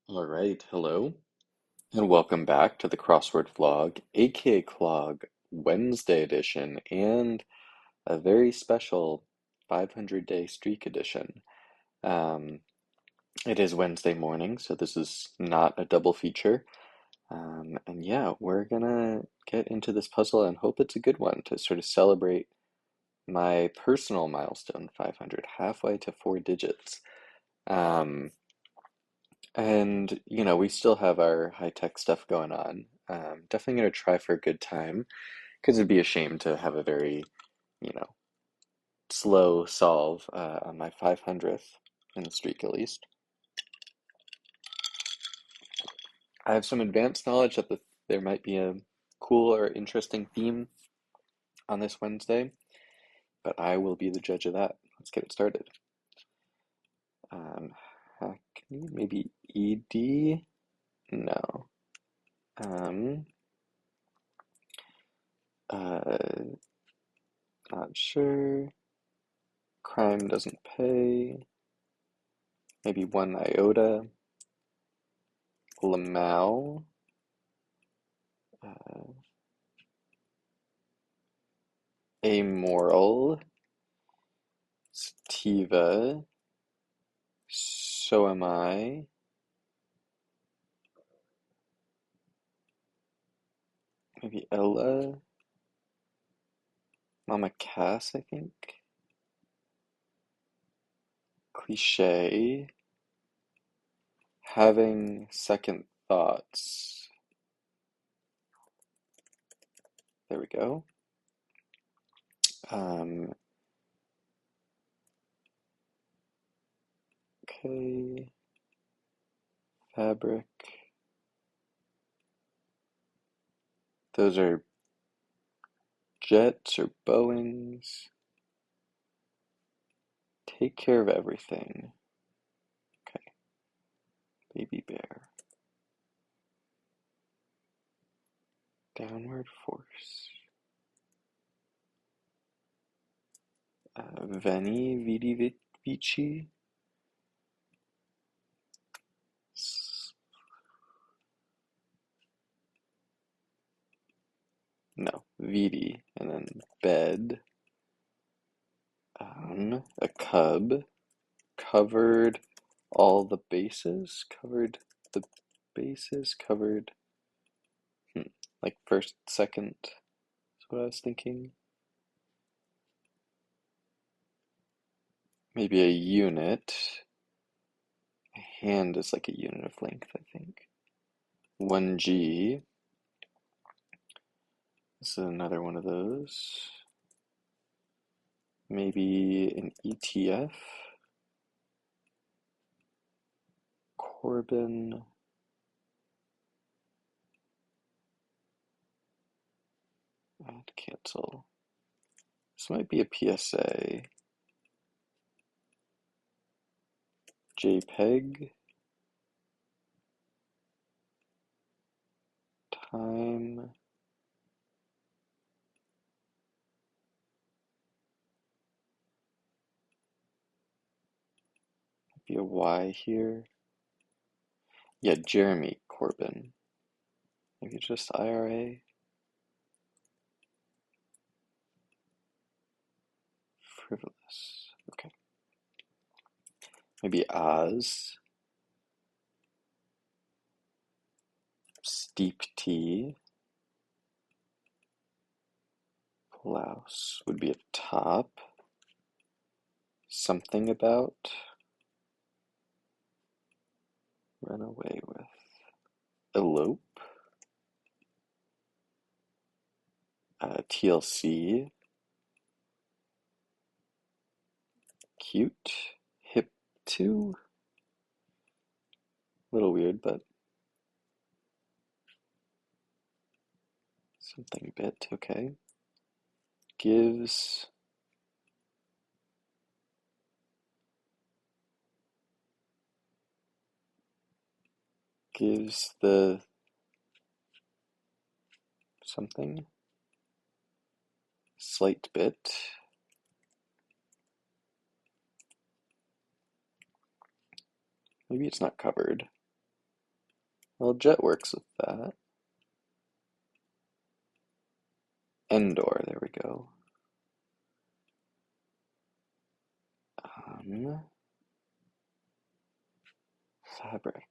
All right, hello, and welcome back to the Crossword vlog, aka Clog Wednesday edition, and a very special 500-day streak edition. Um, it is Wednesday morning, so this is not a double feature. And yeah, we're gonna get into this puzzle and hope it's a good one to sort of celebrate my personal milestone, 500, halfway to 4 digits. Um, And, we still have our high-tech stuff going on. Definitely going to try for a good time because it'd be a shame to have a very, you know, slow solve on my 500th in the streak at least. I have some advanced knowledge that there might be a cool or interesting theme on this Wednesday, but I will be the judge of that. Let's get it started. Um, Hackney, maybe ED? No. Um, uh, Not sure. Crime doesn't pay. Maybe 1 iota. Lamau. Uh, Amoral. Sativa. So am I. Maybe Ella. Mama Cass, I think. Cliche. Having second thoughts. There we go. Um, okay. Fabric. Those are jets or Boeings. Take care of everything. Okay. Baby bear. Downward force. Veni, vidi, vici. No, vidi, and then bed. A cub. Covered all the bases. Covered the bases. Covered. Like first, second. That's what I was thinking. Maybe a unit. A hand is like a unit of length, I think. 1G. This is another one of those. Maybe an ETF. Corbin. Add cancel. This might be a PSA. JPEG. Time. Be a Y here. Yeah, Jeremy Corbyn. Maybe just IRA. Frivolous. Okay. Maybe Oz. Steep tea. Blouse would be a top. Something about. Run away with. Elope. TLC. Cute. Hip 2. A little weird, but something bit, okay. Gives. Gives the something. Slight bit. Maybe it's not covered. Well, jet works with that. Endor, there we go. Fabric.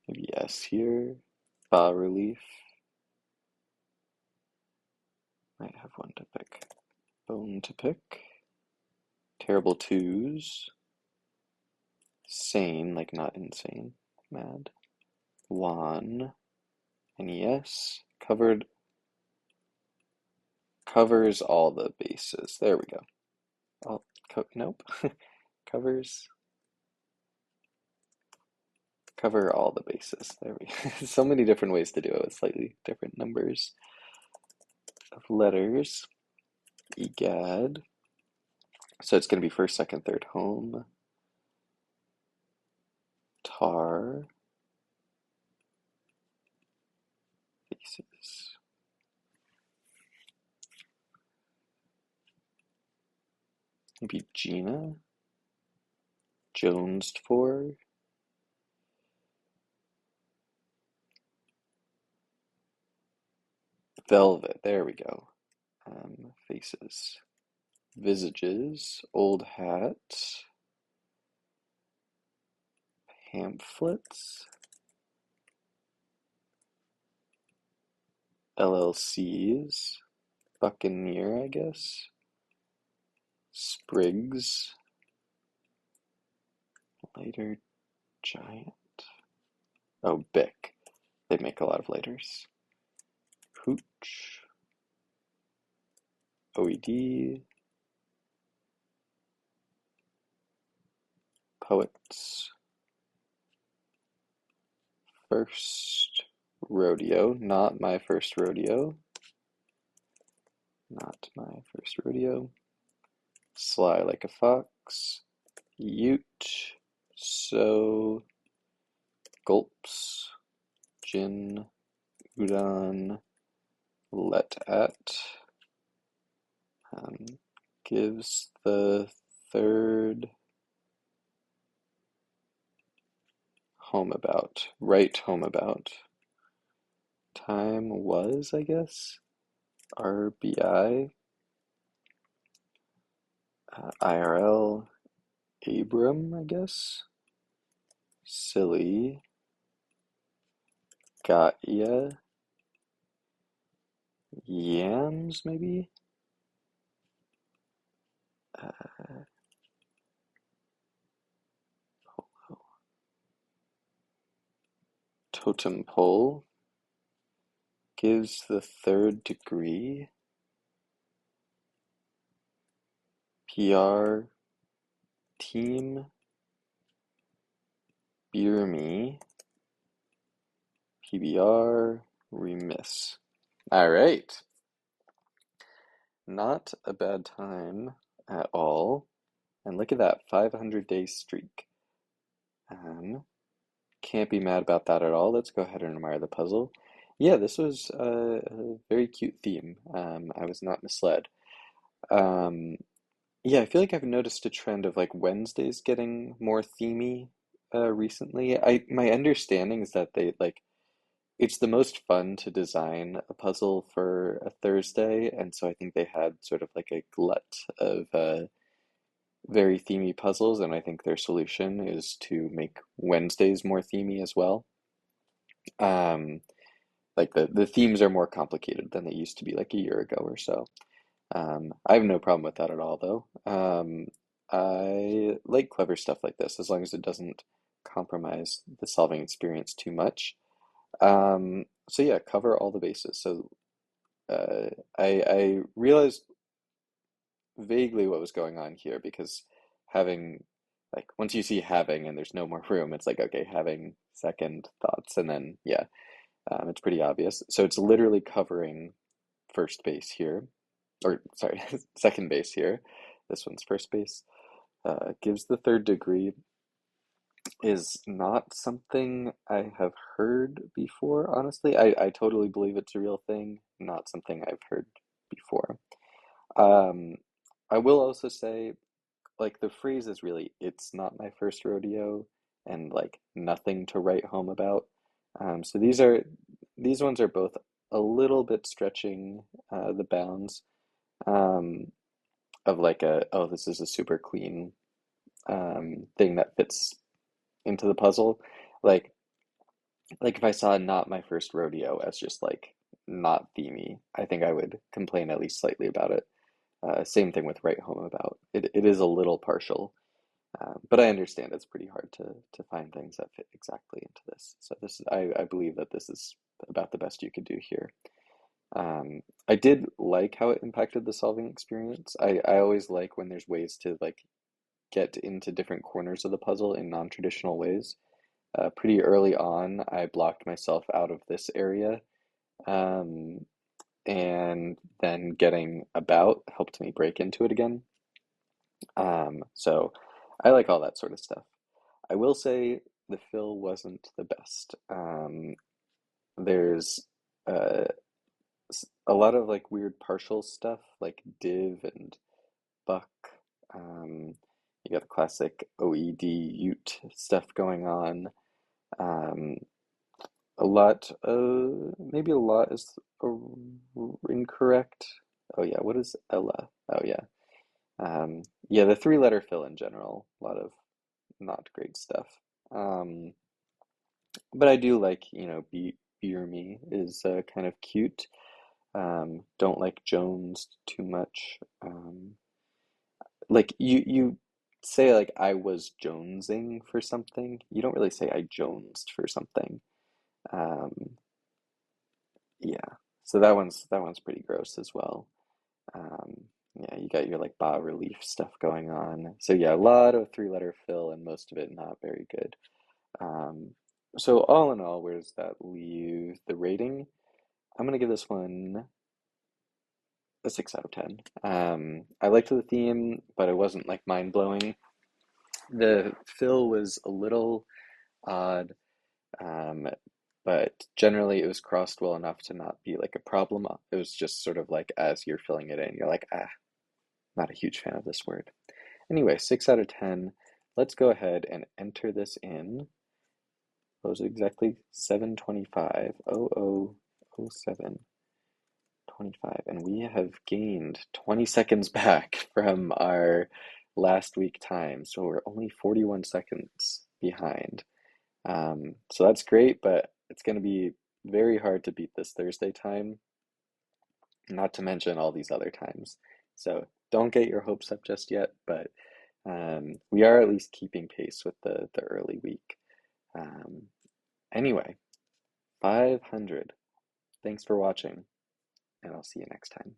Maybe S here. Bas relief. Might have one to pick. Bone to pick. Terrible twos. Sane, like not insane. Mad. Juan. And yes. Covers all the bases. There we go. Oh, nope. Covers. Cover all the bases. There we go. So many different ways to do it with slightly different numbers of letters. Egad. So it's going to be first, second, third home. Tar. Bases. Maybe Gina. Jones for. Velvet. There we go. Faces. Visages. Old hat. Pamphlets. LLCs. Buccaneer, I guess. Sprigs. Lighter giant. Oh, Bic. They make a lot of lighters. Hooch. OED. Poets. First rodeo. Not my first rodeo. Not my first rodeo. Sly like a fox. Ute. So. Gulps. Gin. Udon. Let at. Gives the third home about. Right home about. Time was, I guess. RBI. IRL. Abram, I guess. Silly. Got ya. Yams, maybe? Totem pole. Gives the third degree. PR. Team. Beer me. PBR. Remiss. All right. Not a bad time at all. And look at that 500-day streak. Can't be mad about that at all. Let's go ahead and admire the puzzle. Yeah, this was a very cute theme. I was not misled. Um, yeah, I feel like I've noticed a trend of like Wednesdays getting more themey recently. My understanding is that they like it's the most fun to design a puzzle for a Thursday, and so I think they had sort of like a glut of very themey puzzles, and I think their solution is to make Wednesdays more themey as well. Um, like the themes are more complicated than they used to be like a year ago or so. I have no problem with that at all, though. I like clever stuff like this as long as it doesn't compromise the solving experience too much. So yeah, cover all the bases. So I realized vaguely what was going on here because having like once you see having and there's no more room, it's like okay, having second thoughts, and then yeah, it's pretty obvious. So it's literally covering first base here, or sorry, second base here. This one's first base. Gives the third degree is not something I have heard before, honestly. I totally believe it's a real thing, not something I've heard before. Um, I will also say, like, the phrase is really, it's not my first rodeo. and like nothing to write home about. So these ones are both a little bit stretching the bounds um, of like oh, this is a super clean thing that fits into the puzzle. Like like if I saw Not My First Rodeo as just like not themey, I think I would complain at least slightly about it. Same thing with Write Home About. It is a little partial, but I understand it's pretty hard to find things that fit exactly into this. So I believe that this is about the best you could do here. I did like how it impacted the solving experience. I always like when there's ways to like get into different corners of the puzzle in non-traditional ways. Pretty early on, I blocked myself out of this area, um, and then getting about helped me break into it again. So I like all that sort of stuff. I will say the fill wasn't the best. There's uh, a lot of like weird partial stuff, like div and buck. Um, you got the classic OED Ute stuff going on. Um, a lot, maybe a lot is incorrect. Oh yeah, what is Ella? Oh yeah. Yeah, the three-letter fill in general, a lot of not great stuff. Um, but I do like, Beer Me is kind of cute. Don't like Jones too much. Like you say like I was jonesing for something. You don't really say I jonesed for something. Um, yeah. So that one's pretty gross as well. Um, yeah, you got your like bas relief stuff going on. So yeah, a lot of three-letter fill and most of it not very good. Um, so all in all, where does that leave the rating? I'm gonna give this one a 6 out of 10. I liked the theme, but it wasn't like mind-blowing. The fill was a little odd, um, but generally it was crossed well enough to not be like a problem. It was just sort of like as you're filling it in, you're like, not a huge fan of this word. Anyway, 6 out of 10. Let's go ahead and enter this in. What was it exactly? 725. 0007. 25. And we have gained 20 seconds back from our last week time. So we're only 41 seconds behind. So that's great, but it's going to be very hard to beat this Thursday time, not to mention all these other times. So don't get your hopes up just yet, but we are at least keeping pace with the early week. Um, anyway, 500. Thanks for watching, and I'll see you next time.